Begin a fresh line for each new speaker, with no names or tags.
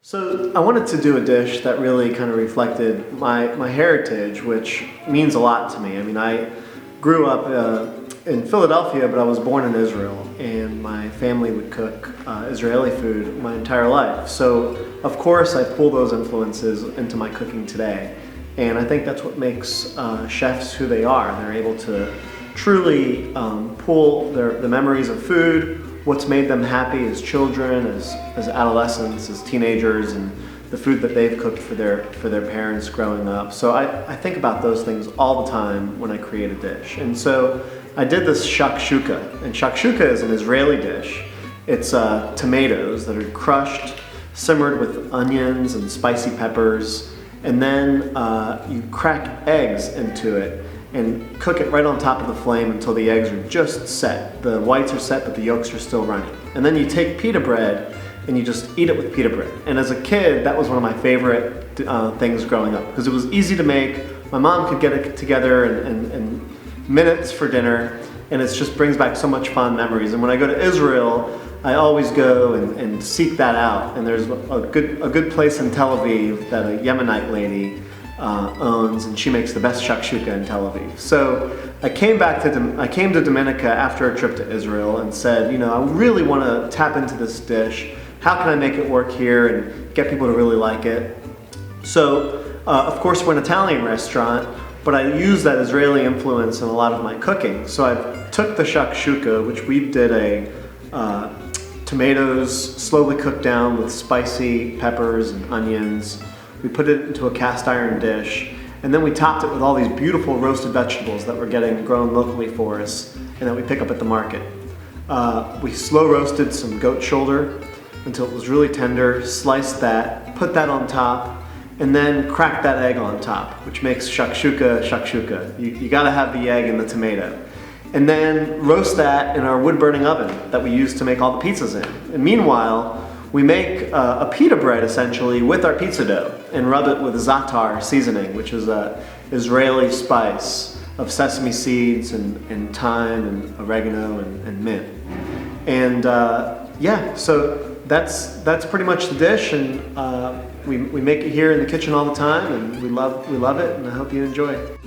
So I wanted to do a dish that really kind of reflected my heritage, which means a lot to me. I mean, I grew up in Philadelphia, but I was born in Israel, and my family would cook Israeli food my entire life. So of course I pull those influences into my cooking today. And I think that's what makes chefs who they are. They're able to truly pull the memories of food, what's made them happy as children, as adolescents, as teenagers, and the food that they've cooked for their parents growing up. So I think about those things all the time when I create a dish. And so I did this shakshuka, and shakshuka is an Israeli dish. It's tomatoes that are crushed, simmered with onions and spicy peppers, and then you crack eggs into it and cook it right on top of the flame until the eggs are just set. The whites are set, but the yolks are still running. And then you take pita bread and you just eat it with pita bread. And as a kid, that was one of my favorite things growing up, because it was easy to make. My mom could get it together in minutes for dinner, and it just brings back so much fond memories. And when I go to Israel, I always go and seek that out. And there's a good place in Tel Aviv that a Yemenite lady owns, and she makes the best shakshuka in Tel Aviv. So I came to Domenica after a trip to Israel and said, you know, I really want to tap into this dish. How can I make it work here and get people to really like it? So of course we're an Italian restaurant, but I use that Israeli influence in a lot of my cooking. So I took the shakshuka, which we did tomatoes slowly cooked down with spicy peppers and onions. We put it into a cast iron dish, and then we topped it with all these beautiful roasted vegetables that we're getting grown locally for us and that we pick up at the market. We slow roasted some goat shoulder until it was really tender, sliced that, put that on top, and then cracked that egg on top, which makes shakshuka shakshuka. You gotta have the egg and the tomato. And then roast that in our wood-burning oven that we use to make all the pizzas in. And meanwhile, we make a pita bread essentially with our pizza dough and rub it with za'atar seasoning, which is an Israeli spice of sesame seeds and thyme and oregano and mint. And yeah, so that's pretty much the dish, and we make it here in the kitchen all the time, and we love it, and I hope you enjoy it.